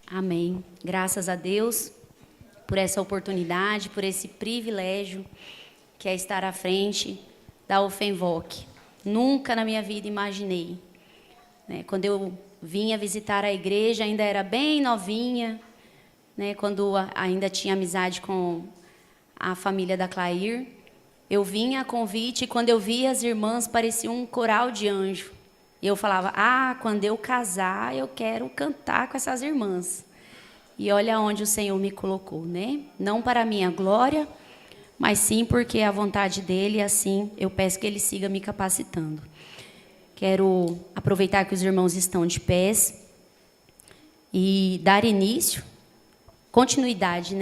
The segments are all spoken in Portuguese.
Amém. Graças a Deus por essa oportunidade, por esse privilégio que é estar à frente da Offenvoc. Nunca na minha vida imaginei. Quando eu vinha visitar a igreja, ainda era bem novinha, quando ainda tinha amizade com a família da Clair, eu vinha a convite e quando eu via as irmãs, parecia um coral de anjo. E eu falava, quando eu casar, eu quero cantar com essas irmãs. E olha onde o Senhor me colocou, Não para a minha glória, mas sim porque é a vontade dEle, e assim eu peço que Ele siga me capacitando. Quero aproveitar que os irmãos estão de pés e dar início, continuidade,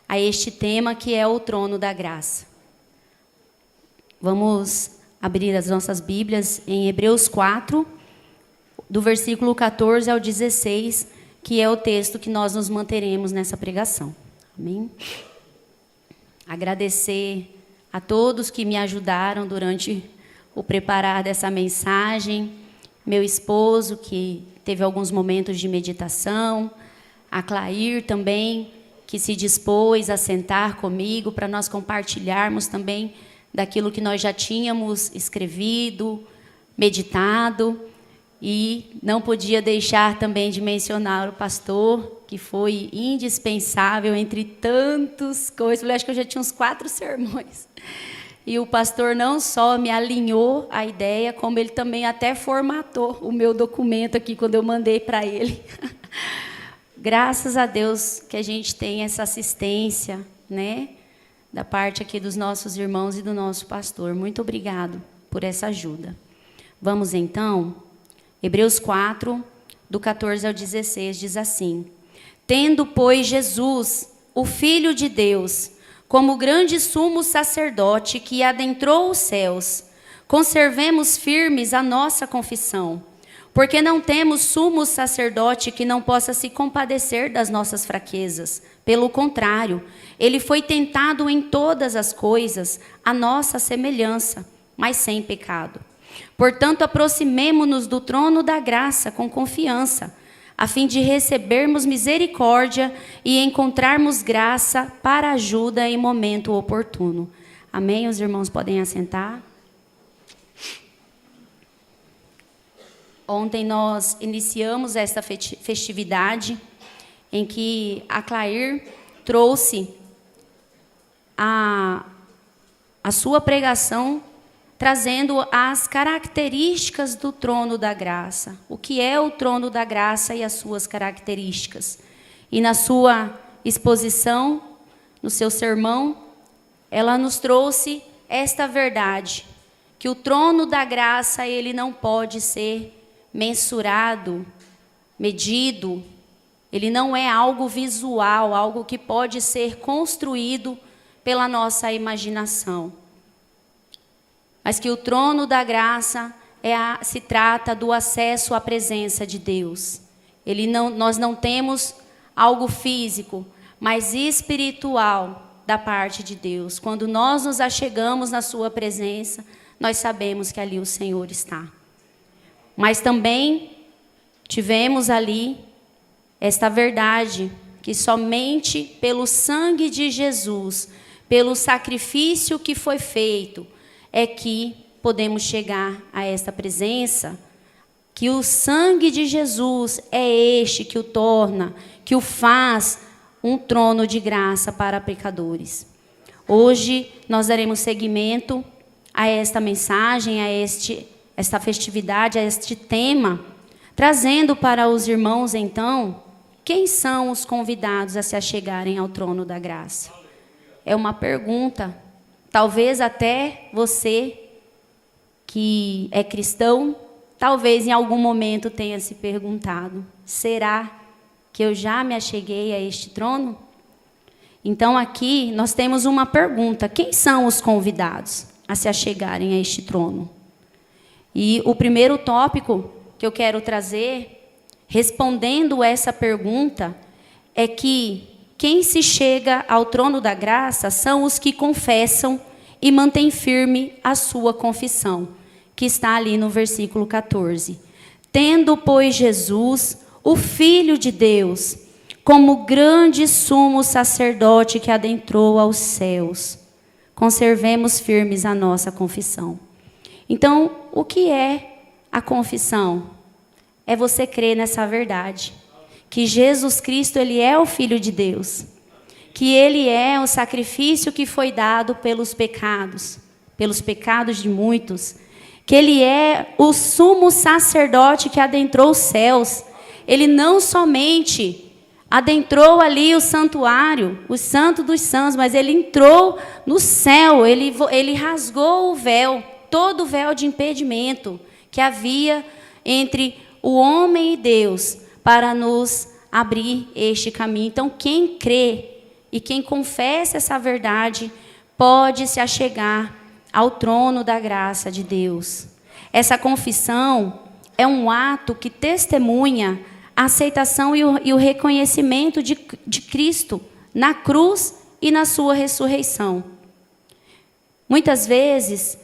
a este tema que é o trono da graça. Vamos abrir as nossas Bíblias em Hebreus 4, do versículo 14 ao 16, que é o texto que nós nos manteremos nessa pregação. Amém? Agradecer a todos que me ajudaram durante o preparar dessa mensagem, meu esposo, que teve alguns momentos de meditação, a Clair também, que se dispôs a sentar comigo para nós compartilharmos também daquilo que nós já tínhamos escrevido, meditado, e não podia deixar também de mencionar o pastor, que foi indispensável entre tantas coisas. Eu acho que eu já tinha uns 4 sermões. E o pastor não só me alinhou a ideia, como ele também até formatou o meu documento aqui, quando eu mandei para ele. Graças a Deus que a gente tem essa assistência, da parte aqui dos nossos irmãos e do nosso pastor. Muito obrigado por essa ajuda. Vamos então, Hebreus 4, do 14 ao 16, diz assim: Tendo, pois, Jesus, o Filho de Deus, como grande sumo sacerdote que adentrou os céus, conservemos firmes a nossa confissão, porque não temos sumo sacerdote que não possa se compadecer das nossas fraquezas. Pelo contrário, ele foi tentado em todas as coisas, à nossa semelhança, mas sem pecado. Portanto, aproximemo-nos do trono da graça com confiança, a fim de recebermos misericórdia e encontrarmos graça para ajuda em momento oportuno. Amém? Os irmãos podem assentar. Ontem nós iniciamos esta festividade em que a Clair trouxe a sua pregação, trazendo as características do trono da graça. O que é o trono da graça e as suas características. E na sua exposição, no seu sermão, ela nos trouxe esta verdade, que o trono da graça ele não pode ser mensurado, medido, ele não é algo visual, algo que pode ser construído pela nossa imaginação. Mas que o trono da graça se trata do acesso à presença de Deus. Nós não temos algo físico, mas espiritual da parte de Deus. Quando nós nos achegamos na sua presença, nós sabemos que ali o Senhor está. Mas também tivemos ali esta verdade, que somente pelo sangue de Jesus, pelo sacrifício que foi feito, é que podemos chegar a esta presença, que o sangue de Jesus é este que o torna, que o faz um trono de graça para pecadores. Hoje nós daremos seguimento a esta mensagem, a esta festividade, a este tema, trazendo para os irmãos, então, quem são os convidados a se achegarem ao trono da graça? É uma pergunta. Talvez até você, que é cristão, talvez em algum momento tenha se perguntado, será que eu já me acheguei a este trono? Então aqui nós temos uma pergunta, quem são os convidados a se achegarem a este trono? E o primeiro tópico que eu quero trazer, respondendo essa pergunta, é que quem se chega ao trono da graça são os que confessam e mantêm firme a sua confissão, que está ali no versículo 14. Tendo, pois, Jesus, o Filho de Deus, como grande sumo sacerdote que adentrou aos céus. Conservemos firmes a nossa confissão. Então, o que é a confissão? É você crer nessa verdade, que Jesus Cristo, Ele é o Filho de Deus, que Ele é o sacrifício que foi dado pelos pecados de muitos, que Ele é o sumo sacerdote que adentrou os céus. Ele não somente adentrou ali o santuário, o santo dos santos, mas Ele entrou no céu, ele rasgou o véu, todo o véu de impedimento que havia entre o homem e Deus, para nos abrir este caminho. Então, quem crê e quem confessa essa verdade, pode se achegar ao trono da graça de Deus. Essa confissão é um ato que testemunha a aceitação e o reconhecimento de Cristo na cruz e na sua ressurreição. Muitas vezes,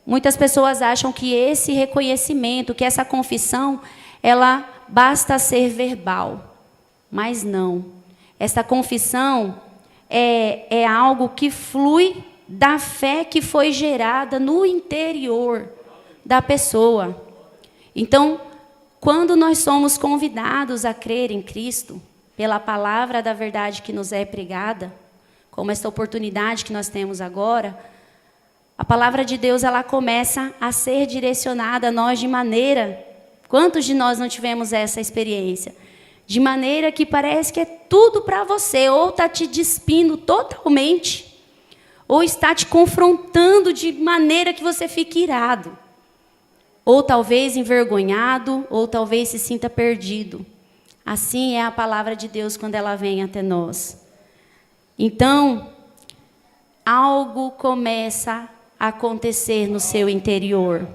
muitas pessoas acham que esse reconhecimento, que essa confissão, ela basta ser verbal. Mas não. Essa confissão é algo que flui da fé que foi gerada no interior da pessoa. Então, quando nós somos convidados a crer em Cristo, pela palavra da verdade que nos é pregada, como esta oportunidade que nós temos agora, a palavra de Deus, ela começa a ser direcionada a nós de maneira... Quantos de nós não tivemos essa experiência? De maneira que parece que é tudo para você, ou está te despindo totalmente, ou está te confrontando de maneira que você fique irado. Ou talvez envergonhado, ou talvez se sinta perdido. Assim é a palavra de Deus quando ela vem até nós. Então, algo começa a acontecer no seu interior.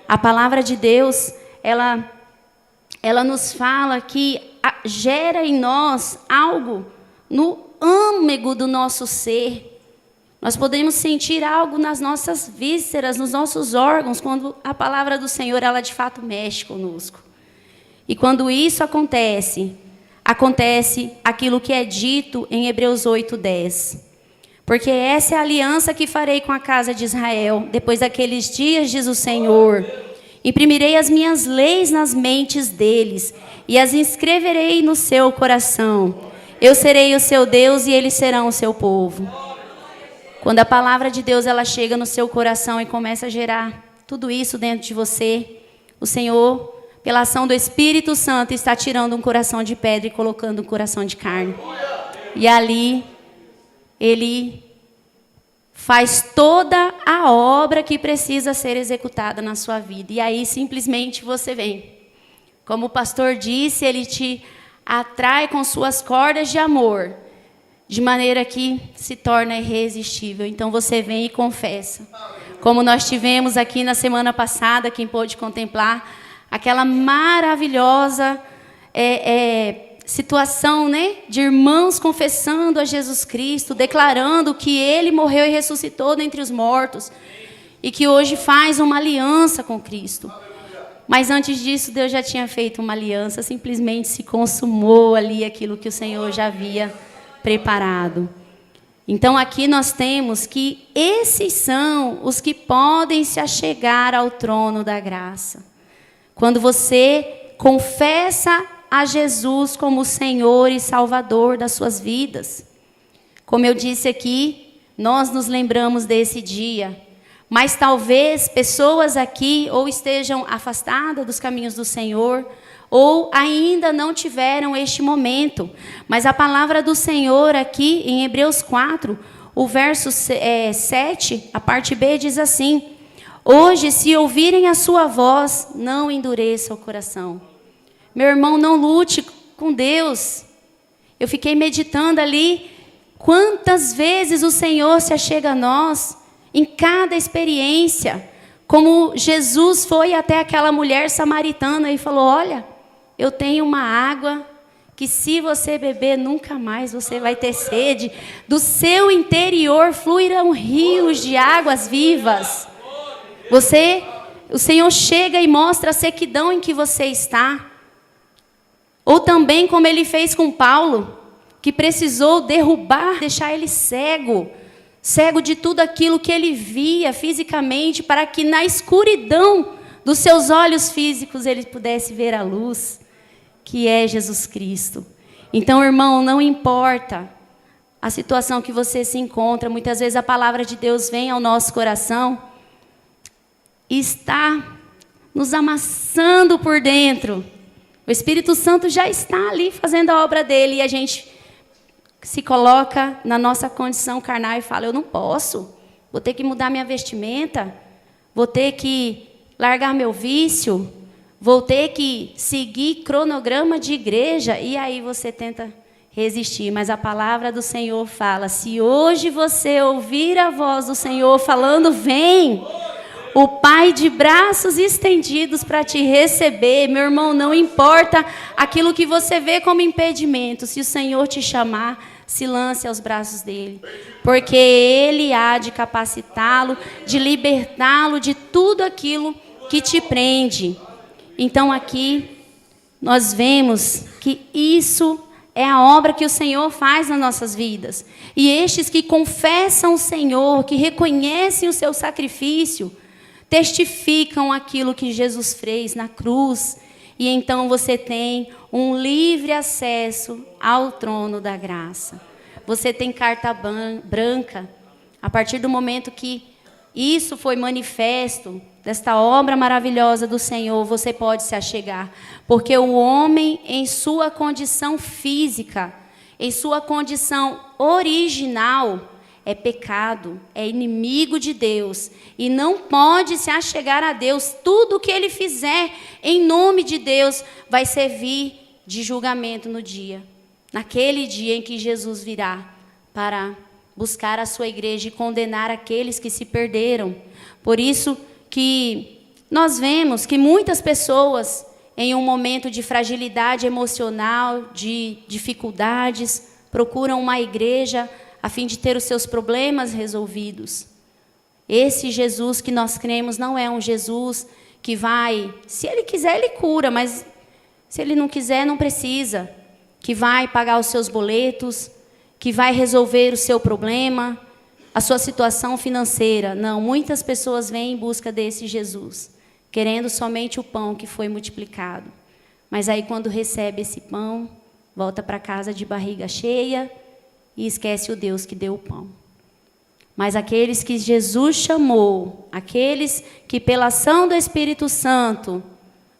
A palavra de Deus, ela nos fala que gera em nós algo no âmago do nosso ser. Nós podemos sentir algo nas nossas vísceras, nos nossos órgãos, quando a palavra do Senhor, ela de fato mexe conosco. E quando isso acontece aquilo que é dito em Hebreus 8:10. Porque essa é a aliança que farei com a casa de Israel, depois daqueles dias, diz o Senhor. Imprimirei as minhas leis nas mentes deles, e as inscreverei no seu coração. Eu serei o seu Deus, e eles serão o seu povo. Quando a palavra de Deus, ela chega no seu coração e começa a gerar tudo isso dentro de você, o Senhor, pela ação do Espírito Santo, está tirando um coração de pedra e colocando um coração de carne. E ali, Ele faz toda a obra que precisa ser executada na sua vida. E aí, simplesmente, você vem. Como o pastor disse, Ele te atrai com suas cordas de amor, de maneira que se torna irresistível. Então você vem e confessa. Como nós tivemos aqui na semana passada, quem pôde contemplar, aquela maravilhosa situação, né, de irmãos confessando a Jesus Cristo, declarando que Ele morreu e ressuscitou dentre os mortos, e que hoje faz uma aliança com Cristo. Mas antes disso, Deus já tinha feito uma aliança, simplesmente se consumou ali aquilo que o Senhor já havia preparado. Então aqui nós temos que esses são os que podem se achegar ao trono da graça. Quando você confessa a Jesus como Senhor e Salvador das suas vidas. Como eu disse aqui, nós nos lembramos desse dia, mas talvez pessoas aqui ou estejam afastadas dos caminhos do Senhor, ou ainda não tiveram este momento. Mas a palavra do Senhor aqui em Hebreus 4, o verso 7, a parte B diz assim: hoje, se ouvirem a sua voz, não endureça o coração. Meu irmão, não lute com Deus. Eu fiquei meditando ali, quantas vezes o Senhor se achega a nós, em cada experiência, como Jesus foi até aquela mulher samaritana e falou: olha, eu tenho uma água que se você beber, nunca mais você vai ter sede. Do seu interior fluirão rios de águas vivas. O Senhor chega e mostra a sequidão em que você está. Ou também como ele fez com Paulo, que precisou derrubar, deixar ele cego de tudo aquilo que ele via fisicamente, para que na escuridão dos seus olhos físicos ele pudesse ver a luz, que é Jesus Cristo. Então, irmão, não importa a situação que você se encontra, muitas vezes a palavra de Deus vem ao nosso coração e está nos amassando por dentro. O Espírito Santo já está ali fazendo a obra dele e a gente se coloca na nossa condição carnal e fala, eu não posso, vou ter que mudar minha vestimenta, vou ter que largar meu vício, vou ter que seguir cronograma de igreja, e aí você tenta resistir. Mas a palavra do Senhor fala, se hoje você ouvir a voz do Senhor falando, vem, o Pai de braços estendidos para te receber, meu irmão, não importa aquilo que você vê como impedimento, se o Senhor te chamar, se lance aos braços dele, porque ele há de capacitá-lo, de libertá-lo de tudo aquilo que te prende. Então aqui nós vemos que isso é a obra que o Senhor faz nas nossas vidas. E estes que confessam o Senhor, que reconhecem o seu sacrifício, testificam aquilo que Jesus fez na cruz. E então você tem um livre acesso ao trono da graça. Você tem carta branca. A partir do momento que isso foi manifesto, desta obra maravilhosa do Senhor, você pode se achegar. Porque o homem, em sua condição física, em sua condição original, é pecado, é inimigo de Deus. E não pode se achegar a Deus. Tudo o que ele fizer em nome de Deus vai servir de julgamento no dia. Naquele dia em que Jesus virá para buscar a sua igreja e condenar aqueles que se perderam. Por isso que nós vemos que muitas pessoas, em um momento de fragilidade emocional, de dificuldades, procuram uma igreja a fim de ter os seus problemas resolvidos. Esse Jesus que nós cremos não é um Jesus que vai, se ele quiser, ele cura, mas se ele não quiser, não precisa. Que vai pagar os seus boletos, que vai resolver o seu problema, a sua situação financeira. Não, muitas pessoas vêm em busca desse Jesus, querendo somente o pão que foi multiplicado. Mas aí quando recebe esse pão, volta para casa de barriga cheia e esquece o Deus que deu o pão. Mas aqueles que Jesus chamou, aqueles que pela ação do Espírito Santo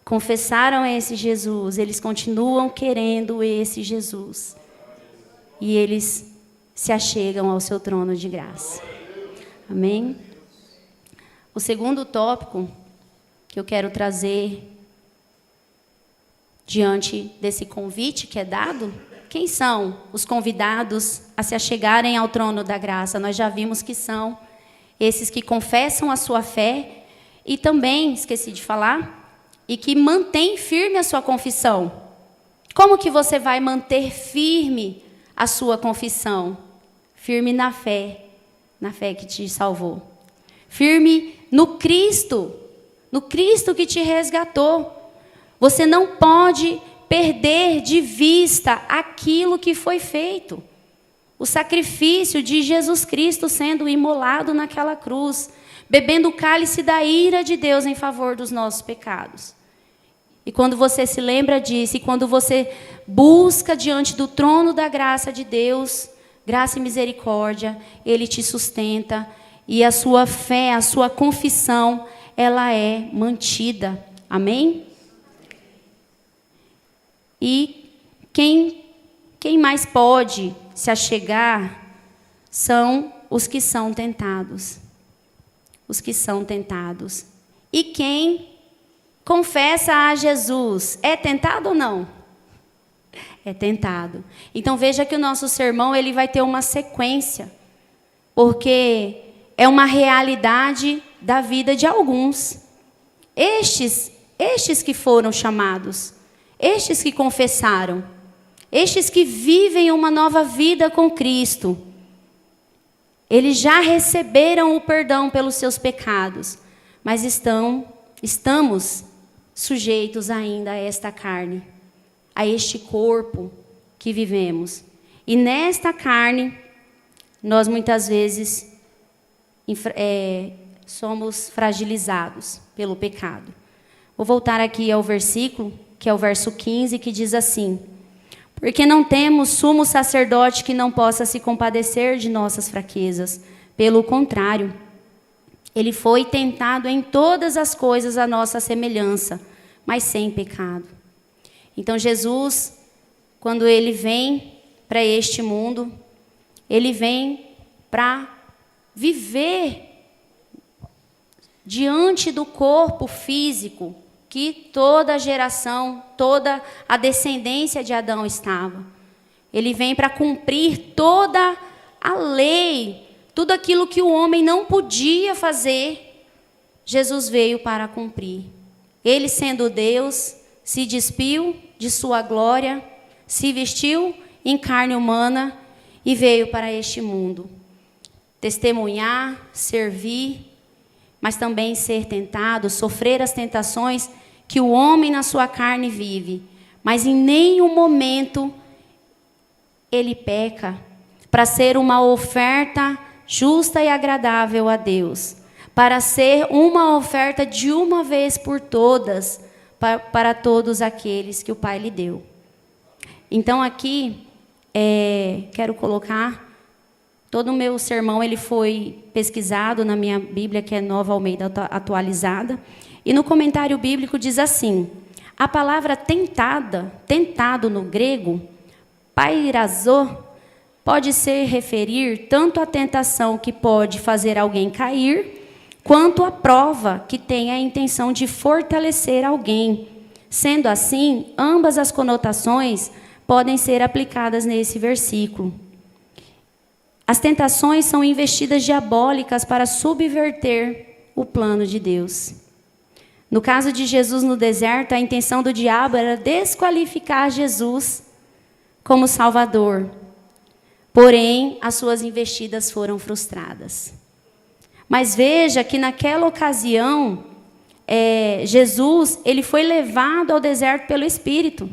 confessaram esse Jesus, eles continuam querendo esse Jesus. E eles se achegam ao seu trono de graça. Amém? O segundo tópico que eu quero trazer diante desse convite que é dado, quem são os convidados a se achegarem ao trono da graça? Nós já vimos que são esses que confessam a sua fé e também, esqueci de falar, e que mantêm firme a sua confissão. Como que você vai manter firme a sua confissão? Firme na fé que te salvou. Firme no Cristo que te resgatou. Você não pode perder de vista aquilo que foi feito. O sacrifício de Jesus Cristo sendo imolado naquela cruz, bebendo o cálice da ira de Deus em favor dos nossos pecados. E quando você se lembra disso, e quando você busca diante do trono da graça de Deus, graça e misericórdia, Ele te sustenta, e a sua fé, a sua confissão, ela é mantida. Amém? E quem mais pode se achegar são os que são tentados. Os que são tentados. E quem confessa a Jesus, é tentado ou não? É tentado. Então veja que o nosso sermão ele vai ter uma sequência, porque é uma realidade da vida de alguns. Estes que foram chamados, estes que confessaram, estes que vivem uma nova vida com Cristo, eles já receberam o perdão pelos seus pecados, mas estamos sujeitos ainda a esta carne, a este corpo que vivemos. E nesta carne, nós muitas vezes somos fragilizados pelo pecado. Vou voltar aqui ao versículo, que é o verso 15, que diz assim: porque não temos sumo sacerdote que não possa se compadecer de nossas fraquezas. Pelo contrário, ele foi tentado em todas as coisas à nossa semelhança, mas sem pecado. Então Jesus, quando ele vem para este mundo, ele vem para viver diante do corpo físico que toda a geração, toda a descendência de Adão estava. Ele vem para cumprir toda a lei, tudo aquilo que o homem não podia fazer, Jesus veio para cumprir. Ele, sendo Deus, se despiu de sua glória, se vestiu em carne humana e veio para este mundo testemunhar, servir, mas também ser tentado, sofrer as tentações que o homem na sua carne vive. Mas em nenhum momento ele peca, para ser uma oferta justa e agradável a Deus, para ser uma oferta de uma vez por todas, para todos aqueles que o Pai lhe deu. Então aqui, quero colocar, todo o meu sermão ele foi pesquisado na minha Bíblia, que é Nova Almeida Atualizada, e no comentário bíblico diz assim: a palavra tentado no grego, pairazô, pode se referir tanto à tentação que pode fazer alguém cair, quanto à prova que tem a intenção de fortalecer alguém. Sendo assim, ambas as conotações podem ser aplicadas nesse versículo. As tentações são investidas diabólicas para subverter o plano de Deus. No caso de Jesus no deserto, a intenção do diabo era desqualificar Jesus como Salvador. Porém, as suas investidas foram frustradas. Mas veja que naquela ocasião, Jesus ele foi levado ao deserto pelo Espírito.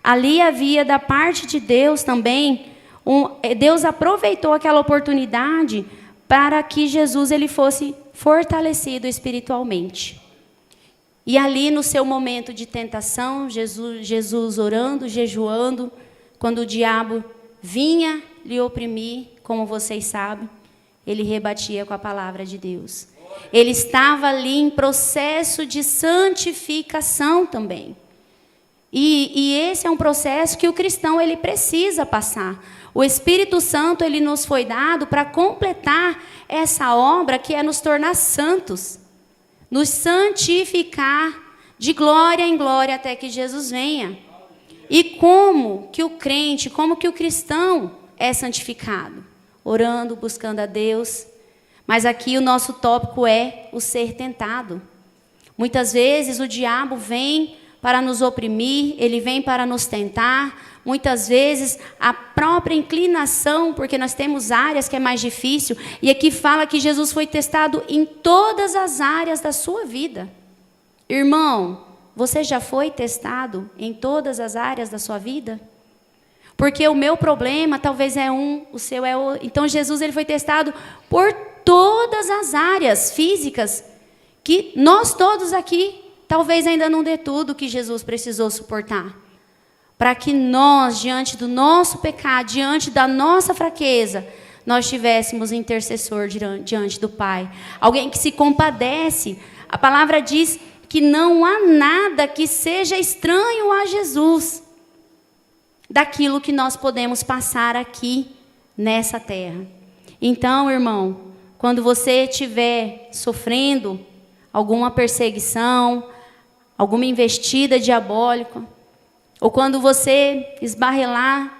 Ali havia da parte de Deus também, Deus aproveitou aquela oportunidade para que Jesus ele fosse fortalecido espiritualmente. E ali no seu momento de tentação, Jesus orando, jejuando, quando o diabo vinha lhe oprimir, como vocês sabem, ele rebatia com a palavra de Deus. Ele estava ali em processo de santificação também. E esse é um processo que o cristão ele precisa passar. O Espírito Santo ele nos foi dado para completar essa obra que é nos tornar santos, nos santificar de glória em glória até que Jesus venha. E como que o crente, como que o cristão é santificado? Orando, buscando a Deus. Mas aqui o nosso tópico é o ser tentado. Muitas vezes o diabo vem para nos oprimir, ele vem para nos tentar. Muitas vezes a própria inclinação, porque nós temos áreas que é mais difícil. E aqui fala que Jesus foi testado em todas as áreas da sua vida. Irmão, você já foi testado em todas as áreas da sua vida? Porque o meu problema talvez é um, o seu é outro. Então Jesus ele foi testado por todas as áreas físicas que nós todos aqui talvez ainda não dê tudo que Jesus precisou suportar. Para que nós, diante do nosso pecado, diante da nossa fraqueza, nós tivéssemos intercessor diante do Pai. Alguém que se compadece. A palavra diz que não há nada que seja estranho a Jesus daquilo que nós podemos passar aqui nessa terra. Então, irmão, quando você estiver sofrendo alguma perseguição, alguma investida diabólica, ou quando você esbarrelar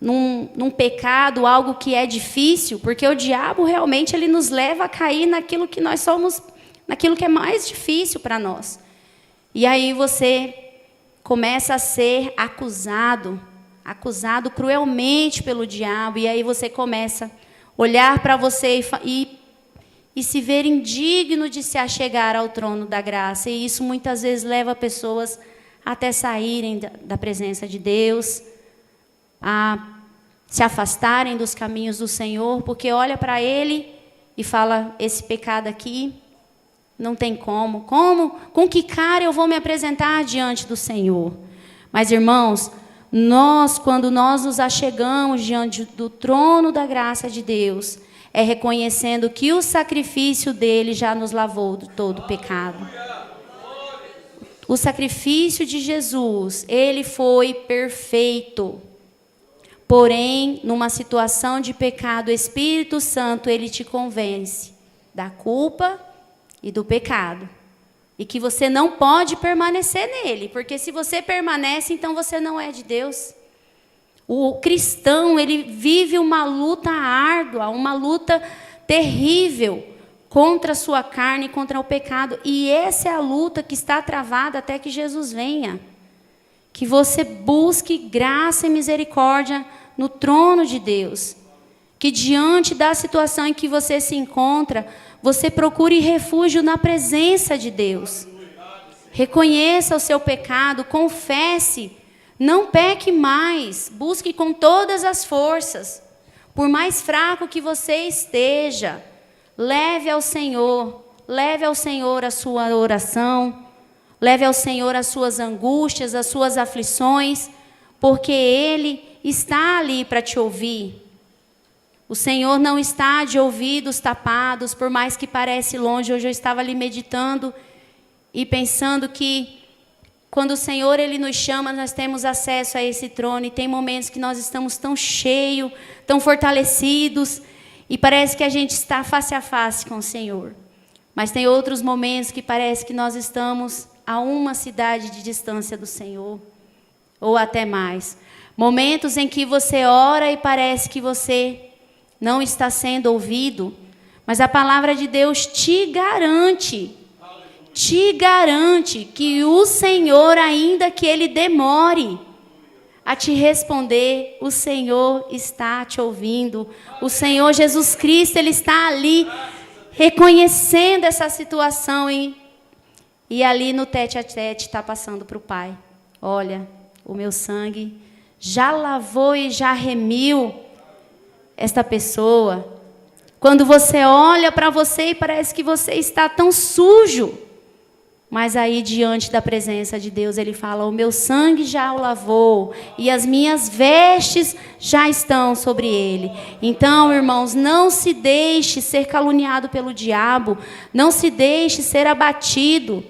num pecado, algo que é difícil, porque o diabo realmente ele nos leva a cair naquilo que nós somos, naquilo que é mais difícil para nós. E aí você começa a ser acusado cruelmente pelo diabo, e aí você começa a olhar para você e se ver indigno de se achegar ao trono da graça. E isso muitas vezes leva pessoas até saírem da presença de Deus, a se afastarem dos caminhos do Senhor, porque olha para ele e fala, esse pecado aqui não tem como. Com que cara eu vou me apresentar diante do Senhor? Mas, irmãos, quando nós nos achegamos diante do trono da graça de Deus, é reconhecendo que o sacrifício dele já nos lavou de todo o pecado. O sacrifício de Jesus, ele foi perfeito. Porém, numa situação de pecado, o Espírito Santo, ele te convence da culpa e do pecado. E que você não pode permanecer nele, porque se você permanece, então você não é de Deus. O cristão, ele vive uma luta árdua, uma luta terrível contra a sua carne, contra o pecado. E essa é a luta que está travada até que Jesus venha. Que você busque graça e misericórdia no trono de Deus. Que diante da situação em que você se encontra, você procure refúgio na presença de Deus. Reconheça o seu pecado, confesse, não peque mais, busque com todas as forças. Por mais fraco que você esteja, leve ao Senhor a sua oração, leve ao Senhor as suas angústias, as suas aflições, porque Ele está ali para te ouvir. O Senhor não está de ouvidos tapados, por mais que pareça longe. Hoje eu estava ali meditando e pensando que quando o Senhor ele nos chama, nós temos acesso a esse trono, e tem momentos que nós estamos tão cheios, tão fortalecidos, e parece que a gente está face a face com o Senhor. Mas tem outros momentos que parece que nós estamos a uma cidade de distância do Senhor, ou até mais. Momentos em que você ora e parece que você não está sendo ouvido, mas a palavra de Deus te garante que o Senhor, ainda que Ele demore a te responder, o Senhor está te ouvindo. O Senhor Jesus Cristo, Ele está ali, reconhecendo essa situação, e ali no tete a tete está passando para o Pai. Olha, o meu sangue já lavou e já remiu esta pessoa. Quando você olha para você e parece que você está tão sujo, mas aí diante da presença de Deus ele fala, o meu sangue já o lavou e as minhas vestes já estão sobre ele. Então, irmãos, não se deixe ser caluniado pelo diabo, não se deixe ser abatido.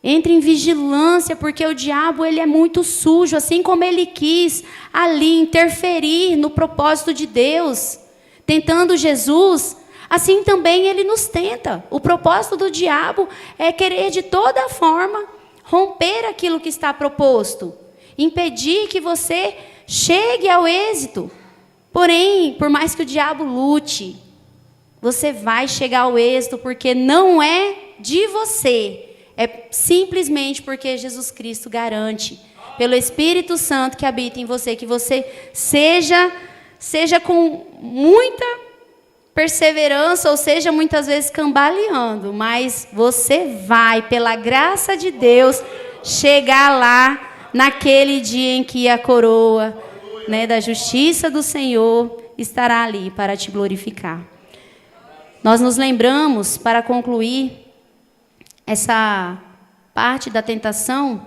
Entre em vigilância, porque o diabo ele é muito sujo, assim como ele quis ali interferir no propósito de Deus, tentando Jesus, assim também ele nos tenta. O propósito do diabo é querer de toda forma romper aquilo que está proposto, impedir que você chegue ao êxito. Porém, por mais que o diabo lute, você vai chegar ao êxito, porque não é de você. É simplesmente porque Jesus Cristo garante, pelo Espírito Santo que habita em você, que você seja com muita perseverança, ou seja, muitas vezes cambaleando, mas você vai, pela graça de Deus, chegar lá naquele dia em que a coroa, né, da justiça do Senhor estará ali para te glorificar. Nós nos lembramos, para concluir essa parte da tentação,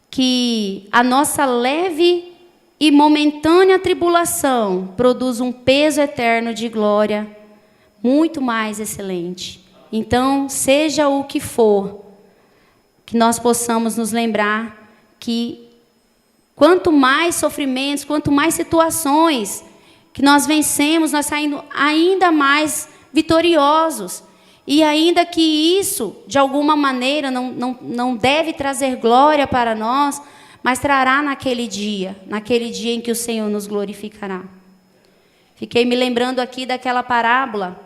que a nossa leve e momentânea tribulação produz um peso eterno de glória muito mais excelente. Então, seja o que for, que nós possamos nos lembrar que quanto mais sofrimentos, quanto mais situações que nós vencemos, nós saímos ainda mais vitoriosos. E ainda que isso, de alguma maneira, não deve trazer glória para nós, mas trará naquele dia em que o Senhor nos glorificará. Fiquei me lembrando aqui daquela parábola.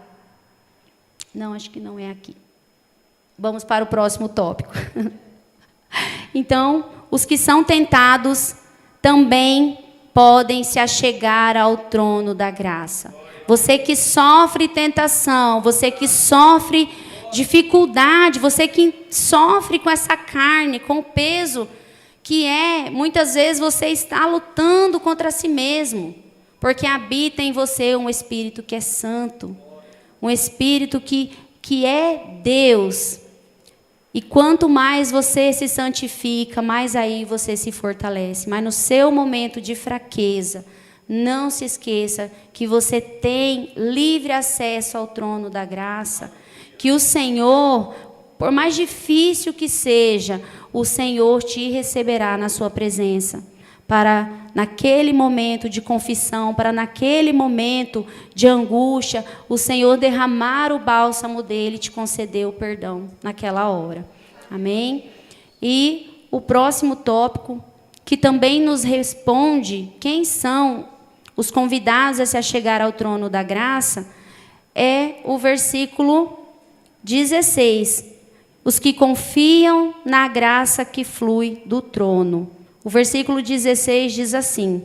Não, acho que não é aqui. Vamos para o próximo tópico. Então, os que são tentados também podem se achegar ao trono da graça. Você que sofre tentação, você que sofre dificuldade, você que sofre com essa carne, com o peso que muitas vezes você está lutando contra si mesmo, porque habita em você um Espírito que é santo, um Espírito que é Deus. E quanto mais você se santifica, mais aí você se fortalece. Mas no seu momento de fraqueza, não se esqueça que você tem livre acesso ao trono da graça, que o Senhor, por mais difícil que seja, o Senhor te receberá na sua presença, para naquele momento de confissão, para naquele momento de angústia, o Senhor derramar o bálsamo dele e te conceder o perdão naquela hora. Amém? E o próximo tópico, que também nos responde quem são os convidados a se achegar ao trono da graça, é o versículo 16. Os que confiam na graça que flui do trono. O versículo 16 diz assim: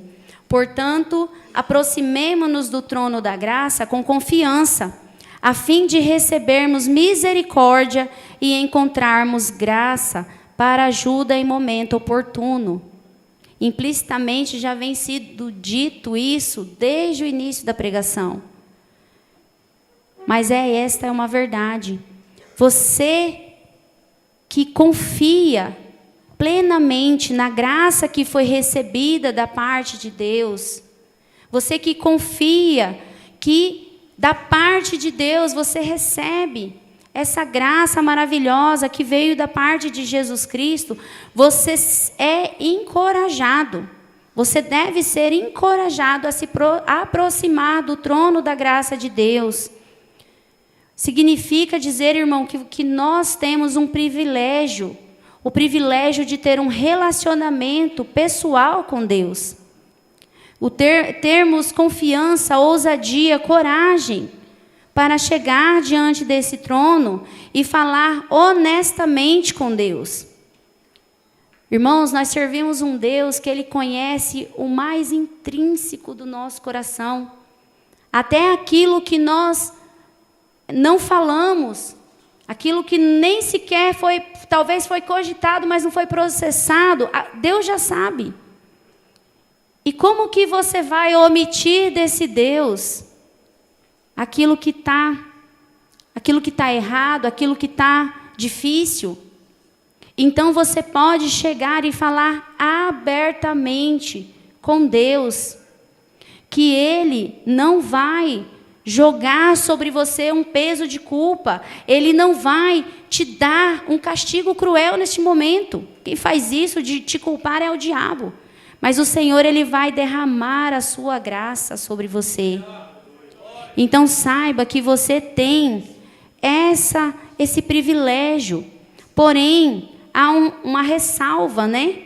portanto, aproximemo-nos do trono da graça com confiança, a fim de recebermos misericórdia e encontrarmos graça para ajuda em momento oportuno. Implicitamente já vem sido dito isso desde o início da pregação. Mas esta é uma verdade. Você que confia plenamente na graça que foi recebida da parte de Deus, você que confia que da parte de Deus você recebe essa graça maravilhosa que veio da parte de Jesus Cristo, você é encorajado. Você deve ser encorajado a se aproximar do trono da graça de Deus. Significa dizer, irmão, que nós temos um privilégio, o privilégio de ter um relacionamento pessoal com Deus. Termos confiança, ousadia, coragem para chegar diante desse trono e falar honestamente com Deus. Irmãos, nós servimos um Deus que Ele conhece o mais intrínseco do nosso coração. Até aquilo que nós não falamos, aquilo que nem sequer talvez foi cogitado, mas não foi processado, Deus já sabe. E como que você vai omitir desse Deus aquilo que está errado, aquilo que está difícil? Então você pode chegar e falar abertamente com Deus, que Ele não vai jogar sobre você um peso de culpa, Ele não vai te dar um castigo cruel neste momento. Quem faz isso de te culpar é o diabo. Mas o Senhor, Ele vai derramar a sua graça sobre você. Então saiba que você tem esse privilégio. Porém, há uma ressalva, né?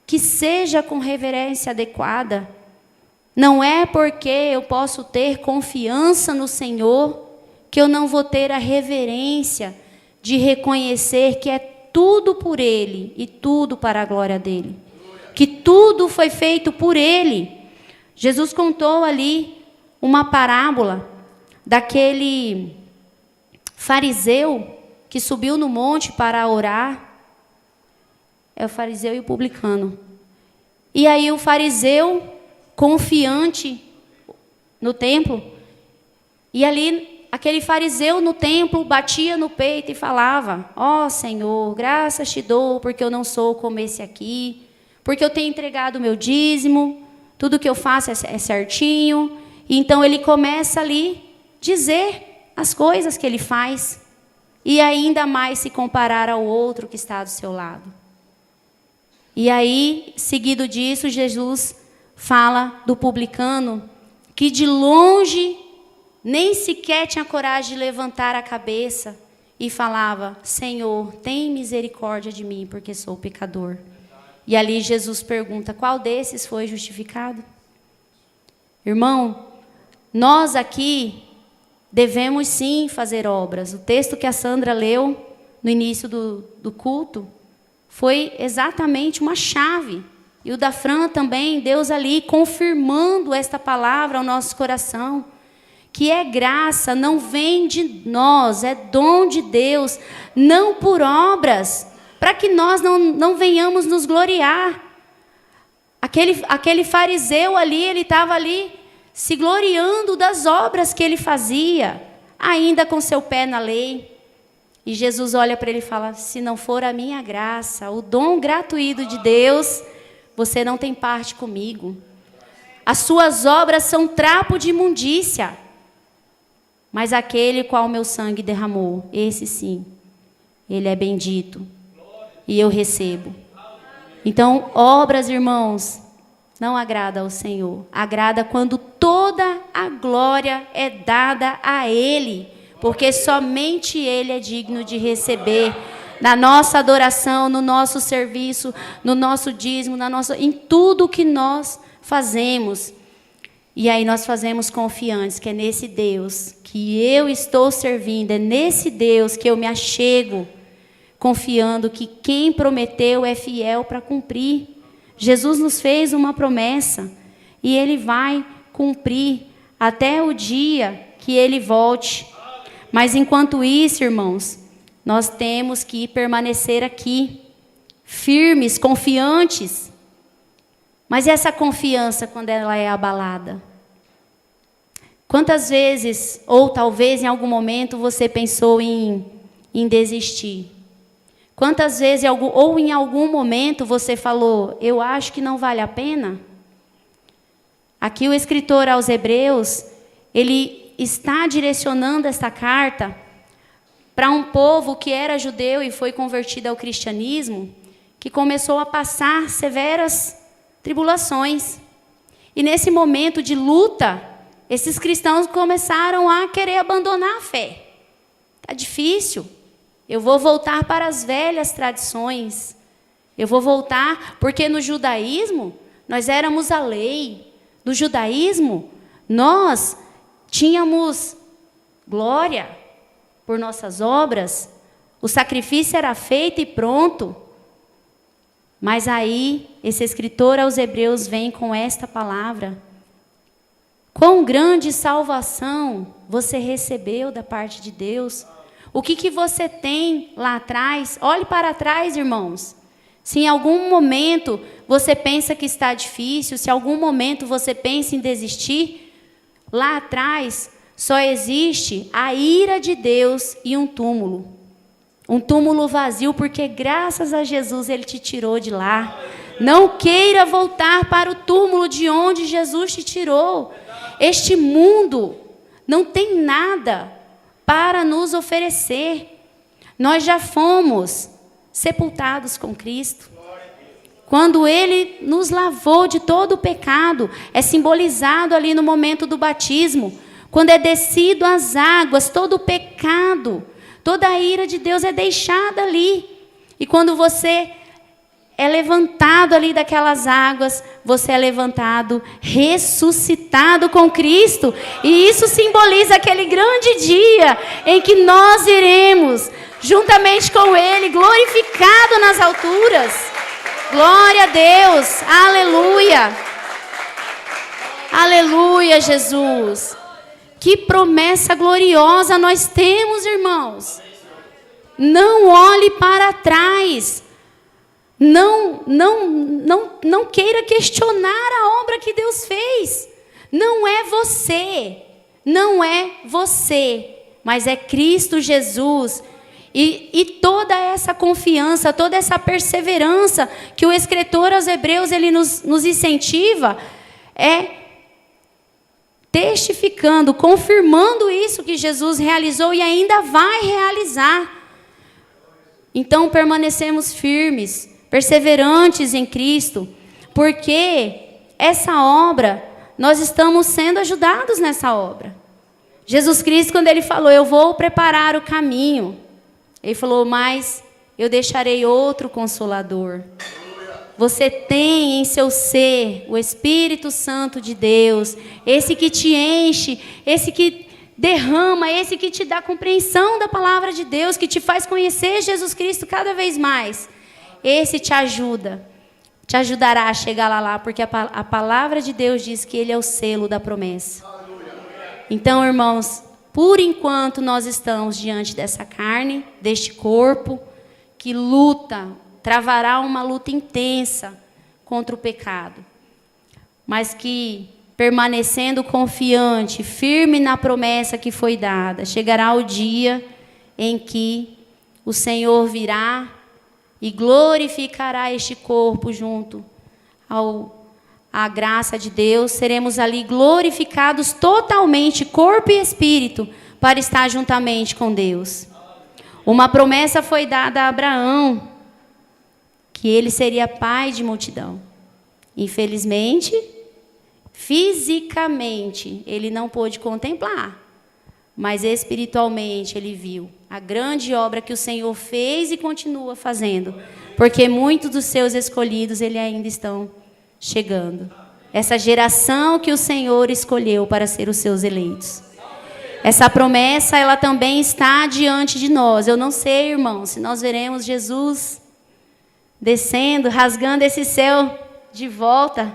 Que seja com reverência adequada. Não é porque eu posso ter confiança no Senhor que eu não vou ter a reverência de reconhecer que é tudo por Ele e tudo para a glória dEle. Que tudo foi feito por Ele. Jesus contou ali uma parábola daquele fariseu que subiu no monte para orar. É o fariseu e o publicano. E aí o fariseu, confiante no templo, e ali aquele fariseu no templo batia no peito e falava: ó Senhor, graças te dou porque eu não sou como esse aqui, porque eu tenho entregado o meu dízimo, tudo que eu faço é certinho. E então ele começa ali dizer as coisas que ele faz, e ainda mais se comparar ao outro que está do seu lado. E aí, seguido disso, Jesus fala do publicano que de longe nem sequer tinha coragem de levantar a cabeça e falava: Senhor, tem misericórdia de mim, porque sou pecador. E ali Jesus pergunta: qual desses foi justificado? Irmão, nós aqui devemos sim fazer obras. O texto que a Sandra leu no início do culto foi exatamente uma chave. E o da Fran também, Deus ali confirmando esta palavra ao nosso coração, que é graça, não vem de nós, é dom de Deus, não por obras, para que nós não venhamos nos gloriar. Aquele fariseu ali, ele estava ali se gloriando das obras que ele fazia, ainda com seu pé na lei. E Jesus olha para ele e fala: se não for a minha graça, o dom gratuito de Deus, você não tem parte comigo. As suas obras são trapo de imundícia. Mas aquele qual meu sangue derramou, esse sim, ele é bendito. E eu recebo. Então, obras, irmãos, não agrada ao Senhor. Agrada quando toda a glória é dada a Ele. Porque somente Ele é digno de receber na nossa adoração, no nosso serviço, no nosso dízimo, em tudo que nós fazemos. E aí nós fazemos confiantes que é nesse Deus que eu estou servindo, é nesse Deus que eu me achego, confiando que quem prometeu é fiel para cumprir. Jesus nos fez uma promessa e Ele vai cumprir até o dia que Ele volte. Mas enquanto isso, irmãos, nós temos que permanecer aqui, firmes, confiantes. Mas essa confiança, quando ela é abalada? Quantas vezes, ou talvez em algum momento, você pensou em desistir? Quantas vezes, ou em algum momento, você falou: eu acho que não vale a pena? Aqui o escritor aos Hebreus, ele está direcionando esta carta para um povo que era judeu e foi convertido ao cristianismo, que começou a passar severas tribulações. E nesse momento de luta, esses cristãos começaram a querer abandonar a fé. Está difícil. Eu vou voltar para as velhas tradições. Eu vou voltar, porque no judaísmo, nós éramos a lei. No judaísmo, nós tínhamos glória por nossas obras. O sacrifício era feito e pronto. Mas aí, esse escritor aos Hebreus vem com esta palavra. Quão grande salvação você recebeu da parte de Deus. O que você tem lá atrás? Olhe para trás, irmãos. Se em algum momento você pensa que está difícil, se em algum momento você pensa em desistir, lá atrás só existe a ira de Deus e um túmulo. Um túmulo vazio, porque graças a Jesus Ele te tirou de lá. Não queira voltar para o túmulo de onde Jesus te tirou. Este mundo não tem nada para nos oferecer. Nós já fomos sepultados com Cristo. Quando Ele nos lavou de todo o pecado, é simbolizado ali no momento do batismo. Quando é descido as águas, todo o pecado, toda a ira de Deus é deixada ali. E quando você é levantado ali daquelas águas, você é levantado, ressuscitado com Cristo. E isso simboliza aquele grande dia em que nós iremos, juntamente com Ele, glorificado nas alturas. Glória a Deus, aleluia. Aleluia, Jesus. Que promessa gloriosa nós temos, irmãos. Não olhe para trás. Não queira questionar a obra que Deus fez. Não é você, mas é Cristo Jesus. E toda essa confiança, toda essa perseverança que o escritor aos Hebreus ele nos incentiva, é testificando, confirmando isso que Jesus realizou e ainda vai realizar. Então permanecemos firmes, perseverantes em Cristo, porque essa obra, nós estamos sendo ajudados nessa obra. Jesus Cristo, quando Ele falou: eu vou preparar o caminho, Ele falou: mas eu deixarei outro Consolador. Você tem em seu ser o Espírito Santo de Deus, esse que te enche, esse que derrama, esse que te dá compreensão da palavra de Deus, que te faz conhecer Jesus Cristo cada vez mais. Esse te ajudará a chegar lá, porque a palavra de Deus diz que Ele é o selo da promessa. Então, irmãos, por enquanto nós estamos diante dessa carne, deste corpo, que luta, travará uma luta intensa contra o pecado, mas que, permanecendo confiante, firme na promessa que foi dada, chegará o dia em que o Senhor virá e glorificará este corpo junto à graça de Deus. Seremos ali glorificados totalmente, corpo e espírito, para estar juntamente com Deus. Uma promessa foi dada a Abraão, que ele seria pai de multidão. Infelizmente, fisicamente, ele não pôde contemplar, mas espiritualmente ele viu a grande obra que o Senhor fez e continua fazendo, porque muitos dos seus escolhidos ele ainda estão chegando. Essa geração que o Senhor escolheu para ser os seus eleitos. Essa promessa, ela também está diante de nós. Eu não sei, irmão, se nós veremos Jesus descendo, rasgando esse céu de volta.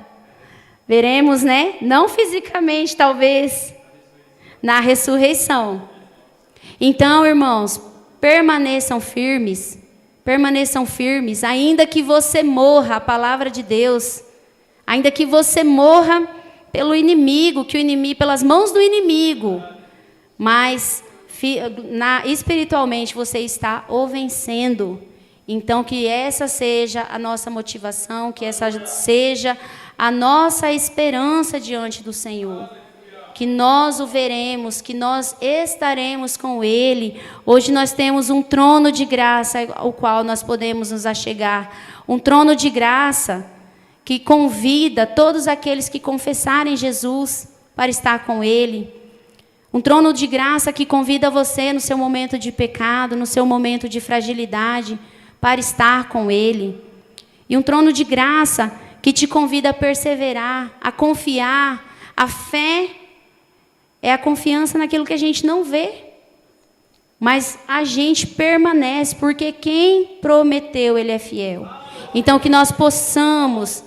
Veremos, né? Não fisicamente, talvez, na ressurreição. Então, irmãos, permaneçam firmes, ainda que você morra, a palavra de Deus, ainda que você morra pelo inimigo, pelas mãos do inimigo, mas espiritualmente você está o vencendo. Então, que essa seja a nossa motivação, que essa seja a nossa esperança diante do Senhor. Que nós o veremos, que nós estaremos com Ele. Hoje nós temos um trono de graça ao qual nós podemos nos achegar. Um trono de graça que convida todos aqueles que confessarem Jesus para estar com Ele. Um trono de graça que convida você no seu momento de pecado, no seu momento de fragilidade, para estar com Ele. E um trono de graça que te convida a perseverar, a confiar. A fé é a confiança naquilo que a gente não vê, mas a gente permanece, porque quem prometeu, Ele é fiel. Então, que nós possamos,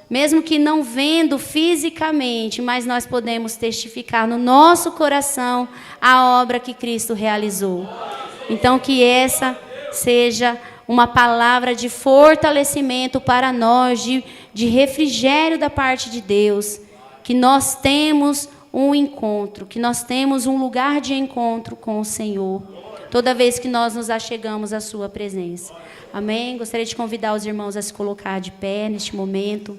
mesmo que não vendo fisicamente, mas nós podemos testificar no nosso coração a obra que Cristo realizou. Então, que essa seja uma palavra de fortalecimento para nós, de refrigério da parte de Deus, que nós temos um encontro, que nós temos um lugar de encontro com o Senhor, toda vez que nós nos achegamos à sua presença. Amém? Gostaria de convidar os irmãos a se colocar de pé neste momento.